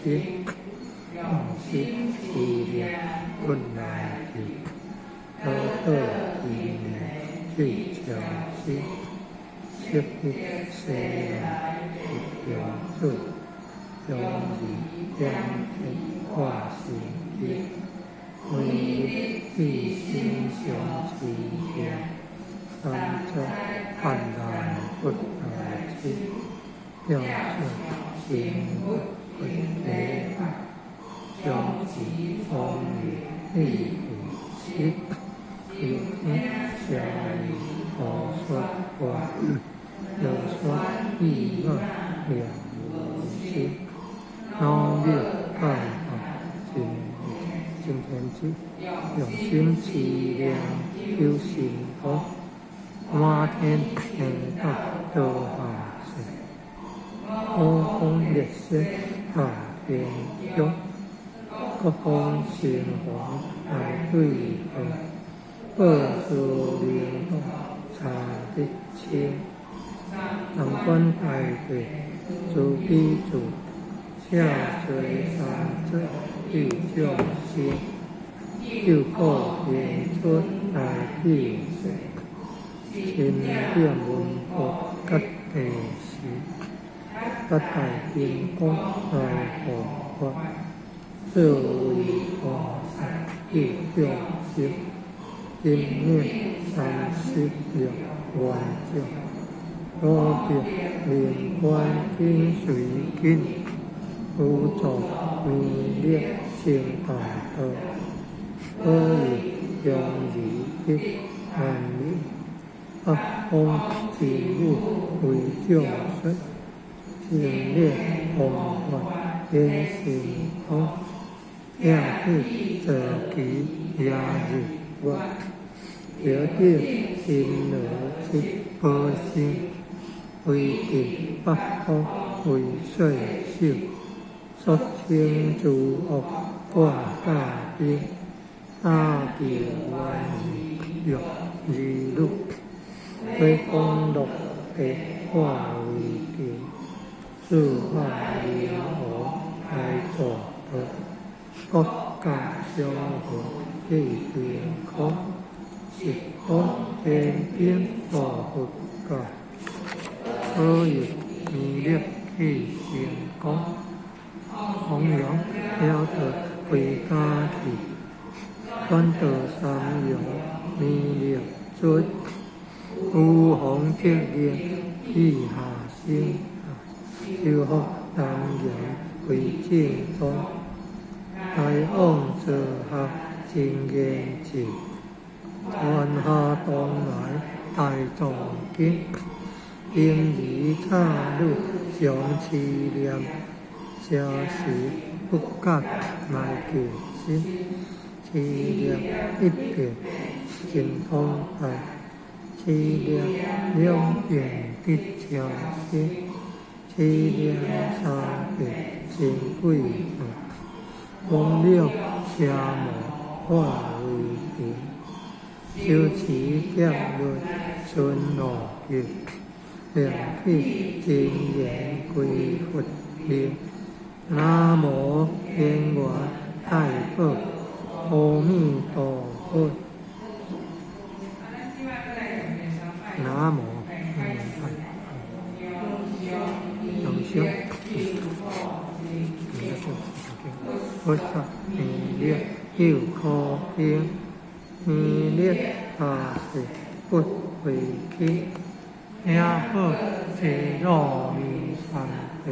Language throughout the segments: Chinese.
天，用心思念本来就，多多纪念最诚心，昔日西来一样做，将以两天化成天，每日至心相持念，三足汉来不来去，表示心不离爱，将其风雨力不息，有天下雨何说话，有说意外了无心，努力办法今天起，用心持量修行福，满天天道都下世，五方列星下天中，各方神皇来对候，二数流动查得清，南关大地主必主，下垂三者欲众生，救苦延出来救世，清点文佛吉地时，各大天公来护法，作为菩萨救众生，今念36万众，罗别连观天随经，辅助弥勒成大道，可以用以一万年，八方之物为众生，净列弘法言行通，亚去则其亚日外，决定心而去波心，为定八方为岁寿，率清诸恶挂大兵，大表万语欲二路，为公乐地化为定，四化灵活来作德，各家相合地平空，十方天边无佛教，可以弥勒去成功，弘扬了得归家去，专得三有弥勒尊，有弘铁令去下生，修福当然归正宗，大往者合真言智，传下东来大藏经，应以差路相持念，舍时不觉来求心，持念一遍真通达，持念两遍得超生，持念三遍成贵法，忘了邪魔化为定，修持戒律顺路行，良气真言归佛灵，南无天王大宝阿弥陀佛，南无永修菩萨弥勒有可敬，弥勒大士不为轻，也好济罗弥三地，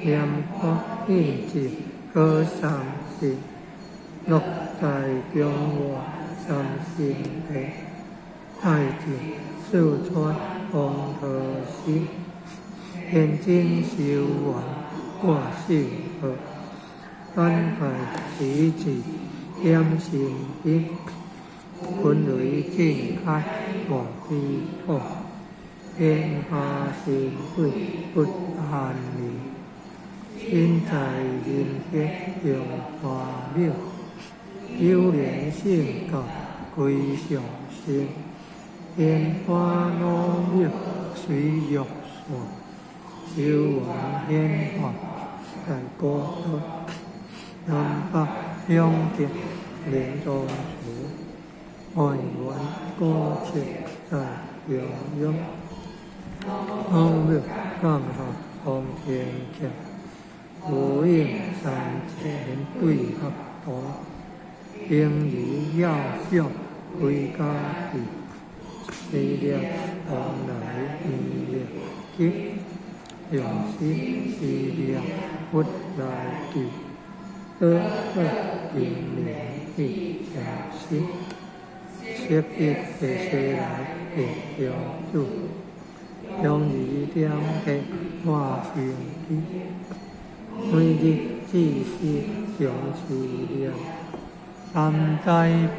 念佛应知可三世，六在中华三圣地，太极四川红桃心，天津修完挂性河，丹台起子点心经，本雷正开无地土，天下神贵不安宁，身在人间用华妙，有灵性教归上仙，天花努力随欲线，修王显法在国土，南北两极连中处，外缘高切在中央，方略刚好方天徛，无影三前对合同，应以要相为家己。力量往来力量急，用心力量不来急，引领一条心，设一个西来的标注，用力量的化成机，每日只是将其量，三灾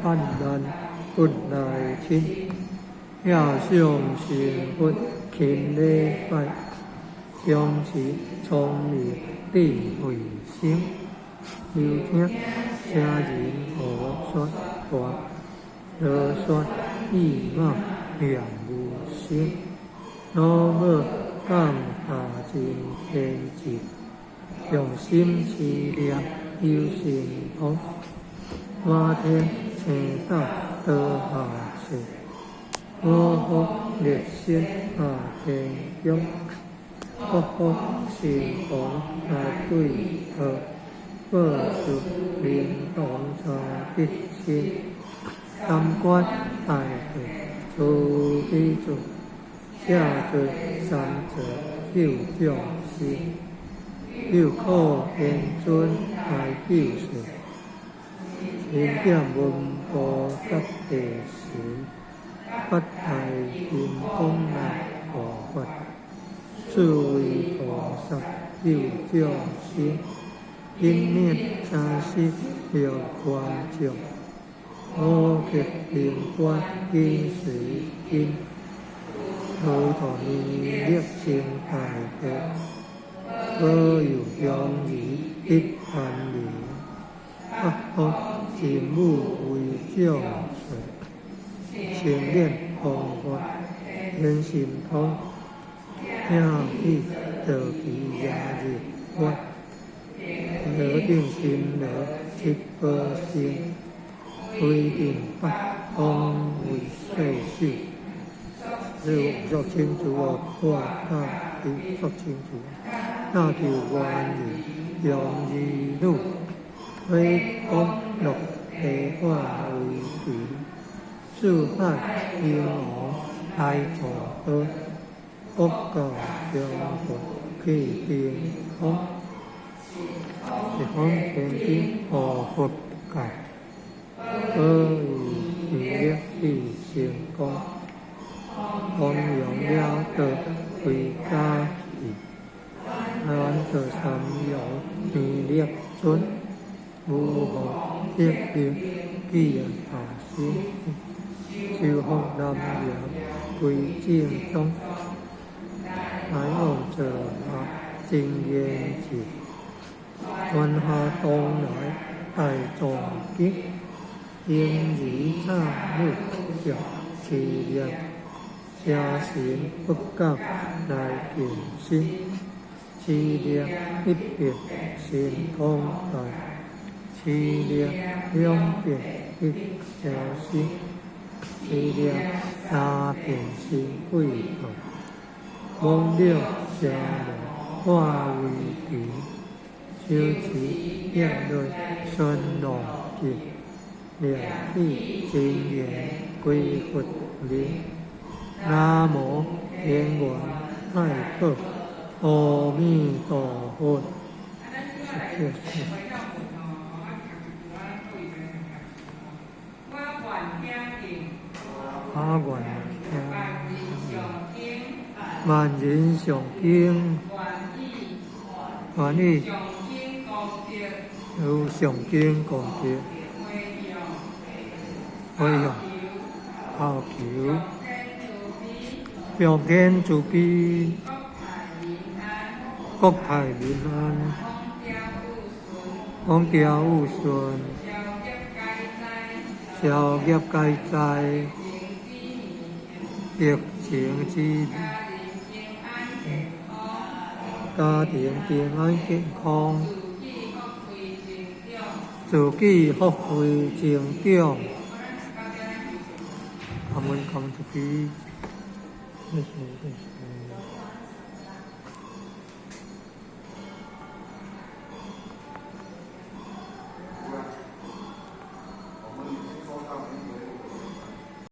半难不来亲。要上成佛勤礼拜，将其聪明智慧心，又听声人何说话，何说意貌良无声，老母感下真天智，用心思量有神通，满天星斗多下世。我福热心下天宫，福福心房来对合，报数灵动查必心，三观大德诸比主，下罪三者救众生，又靠天尊来救世，天点文波及地神。不太天公来护法，诸位菩萨有众生，因念三世了观众，我觉灵观因随因，何同念力心大德，何有容易一般名，不福心母为众生。成念方法，人心通，听起得其牙日观，得定心乐七宝心，规定八方为世事。是说清楚哦，我教你说清楚。那条原理用易路，非公乐地化为平。四海英王来助歌，国教中国去定风，一方天经护佛教，可以力地成功，弘扬了得为家己，安得三有弥勒尊，无何一定既然法心。修福南洋归正宗，来往者下正言节，传下东来大壮吉，应以差木着其量，家神不敢来见心，其量一别神通来，其量两别一小心。其量三遍心贵道，忘了家门化为平，修持业内顺路境，良体真言归佛灵。南无天元太保阿弥陀佛。阿愿万人上经，愿意有上经功德，会用好求，上天助庇，国泰民安，风调雨顺，消业解灾。疫情之家庭平安健康，自己福慧成长。感恩主，谢谢。